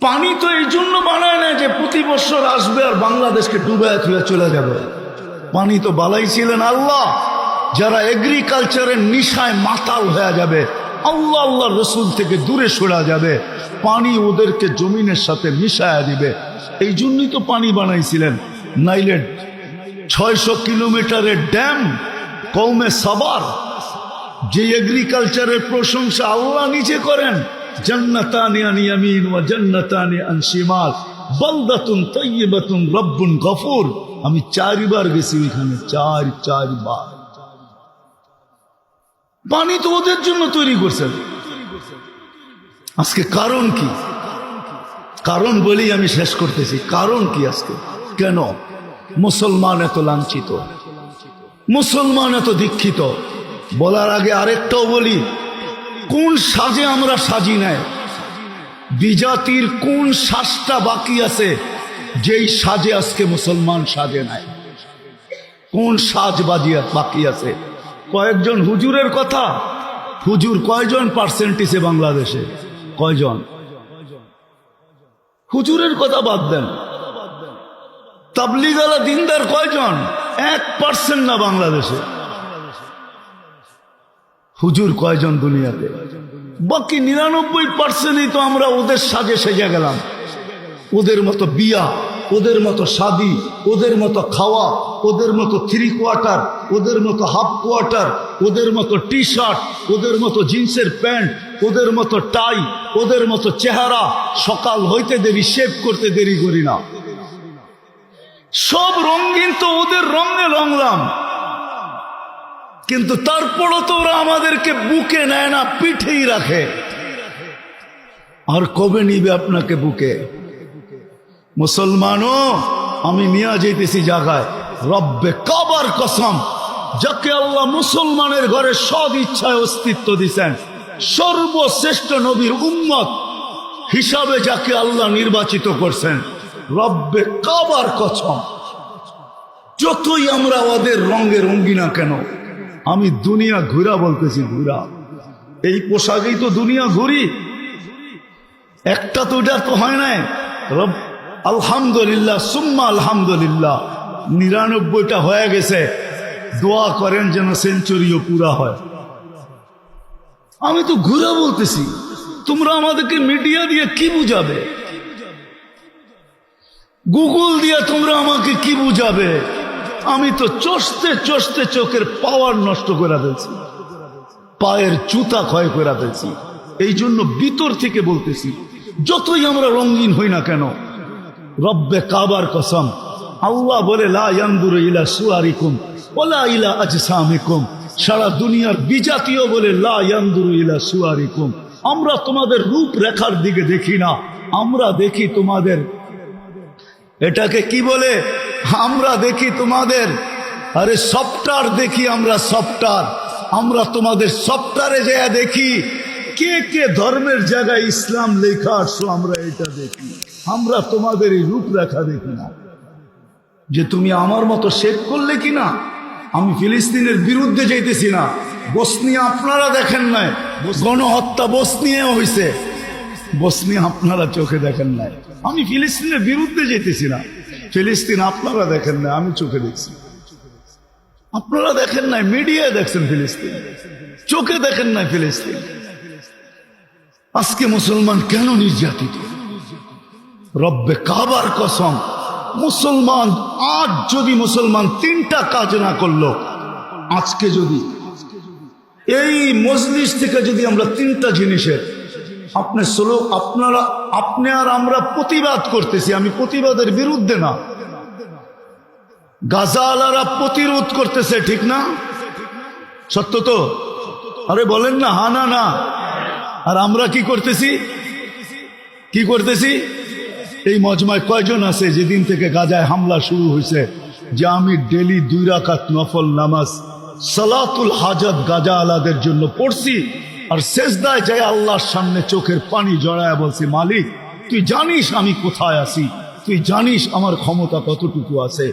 পানি তো এই জন্য বানায় না যে প্রতি বছর আসবে আর বাংলাদেশকে ডুবায় থুয়ে চলে যাবে। পানি তো বানাইছিলেন আল্লাহ, যারা এগ্রিকালচারের নিশায় মাতাল হয়ে যাবে, আল্লাহ আল্লাহ রসুল থেকে দূরে সরা যাবে, পানি ওদেরকে জমিনের সাথে মিশায়া দিবে। এই জন্যই তো পানি বানাইছিলেন। নাইলে 600 কিলোমিটারের ড্যাম কৌমে সাবার, যে এগ্রিকালচারের প্রশংসা আল্লাহ নিজে করেন, জান্নাতানি আন ইয়ামিন ওয়া জান্নাতানি আন শিমাল বালদাতুন তাইয়্যিবাতুন রব্বুন গফুর। আমি 4 বার গেছি ওইখানে, 4 বার। পানি তো ওদের জন্য তৈরি করছেন। আজকে কারণ কি? কারণ বলেই আমি শেষ করতেছি। কারণ কি আজকে? কেন মুসলমান এত লাঞ্ছিত, মুসলমান এত দীক্ষিত? বলার আগে আরেকটাও বলি, কোন সাজে আমরা সাজি নাই? বিজাতির কোন সাজটা বাকি আছে যেই সাজে আজকে মুসলমান সাজে নাই? কোন সাজ বাকি আছে? কয়েকজন হুজুরের কথা, হুজুর কয়জন পার্সেন্টেজে বাংলাদেশে? কয়জন হুজুরের কথা বাদ দেন, তাবলীগালা দিনদার কয়জন? 1% না বাংলাদেশে। হুজুর কয়জন দুনিয়াতে? বাকি 99%ই তো আমরা ওদের সাজে সেজে গেলাম। ওদের মতো বিয়া, ওদের মতো শাদি, ওদের মতো খাওয়া, ওদের মতো 3 কোয়ার্টার, ওদের মতো হাফ কোয়ার্টার, ওদের মতো টি শার্ট, ওদের মতো জিন্সের প্যান্ট, ওদের মতো টাই, ওদের মতো চেহারা। সকাল হইতে দেরি, শেভ করতে দেরি করি না। সব রঙিন তো ওদের রঙে রঙলাম, কিন্তু তারপরও তো ওরা আমাদেরকে বুকে নেয় না, পিঠেই রাখে। আর কবে নিবে আপনাকে বুকে? মুসলমানও আমি নিয়ে যেতেছি জায়গায়, রব্বে কাবার কসম, যাকে আল্লাহ মুসলমানের ঘরে সদ ইচ্ছায় অস্তিত্ব দিছেন, সর্বশ্রেষ্ঠ নবীর উম্মত হিসাবে যাকে আল্লাহ নির্বাচিত করছেন, রব্বে কাবার কসম, যতই আমরা ওদের রঙে রঙ্গি না কেন, আমি দুনিয়া ঘুরা বলতেছি, ঘুরা। এই পোশাকেই তো দুনিয়া ঘুরি। একটা তো এটা তো হয় নাই। রব আলহামদুলিল্লাহ সুম্মা আলহামদুলিল্লাহ, 99টা হয়ে গেছে। দোয়া করেন যেন সেঞ্চুরিও পুরা হয়। আমি তো ঘুরা বলতেছি, তোমরা আমাদেরকে মিডিয়া দিয়ে কি বুঝাবে? গুগল দিয়ে তোমরা আমাকে কি বুঝাবে? আমি তো চষতে চষতে চোখের পাওয়ার নষ্ট করে ফেলছি, পায়ের জুতা ক্ষয় করে ফেলছি। এই জন্য ভিতর থেকে বলতেছি, যতই আমরা রঙিন হই না কেন, রব্বে কাবার কসম, আল্লাহ বলে লা ইয়ানজুরু ইলা সুয়ারিকুম ওয়ালা ইলা আজসামিকুম। সারা দুনিয়ার বিজাতীয় বলে লা ইয়ানজুরু ইলা সুয়ারিকুম, আমরা তোমাদের রূপ রেখার দিকে দেখি না, আমরা দেখি তোমাদের, এটাকে কি বলে, আমরা দেখি তোমাদের, আরে সফটওয়্যার দেখি আমরা, সফটওয়্যার। আমরা তোমাদের সফটওয়্যারে যা দেখি কে কে ধর্মের জায়গায় ইসলাম লেখা আসছো, আমরা এটা দেখি। আমরা তোমাদের এই রূপরেখা দেখি না, যে তুমি আমার মতো শেখ করলে কিনা। আমি ফিলিস্তিনের বিরুদ্ধে যাইতেছি না। বসনিয়া আপনারা দেখেন নাই, গণহত্যা বসনিয়া হয়েছে, বসনিয়া আপনারা চোখে দেখেন নাই। আমি ফিলিস্তিনের বিরুদ্ধে যেতেছি না। ফিলিস্তিন আপনারা দেখেন নাই, আমি চোখে দেখছি। আপনারা দেখেন নাই, মিডিয়ায় দেখছেন ফিলিস্তিন, চোখে দেখেন নাই ফিলিস্তিন। আজকে মুসলমান কেন নির্যাতিত? রব্বে কাবার কসম, মুসলমান আজ যদি মুসলমান 3টা কাজ না করলো, আজকে যদি এই মজলিস থেকে যদি আমরা 3টা জিনিসের আপনি আর আমরা প্রতিবাদ করতেছি, আমি প্রতিবাদের বিরুদ্ধে না, গাজাওয়ালারা প্রতিরোধ করতেছে, ঠিক না? সত্য তো? আরে বলেন না, হা না না। আর আমরা কি করতেছি? কি করতেছি? এই মজমায় কয়জন আছে যেদিন থেকে গাজায় হামলা শুরু হয়েছে, যে আমি ডেলি 2 রাকাত নফল নামাজ সালাতুল হাজাত গাজাওয়ালাদের জন্য পড়ছি, আর সেজদায় যায় আল্লাহর সামনে চোখের পানি জড়ায় বলছি, মালিক তুই জানিস আমি কোথায় আছি, তুই জানিস আমার ক্ষমতা কতটুকু আছে,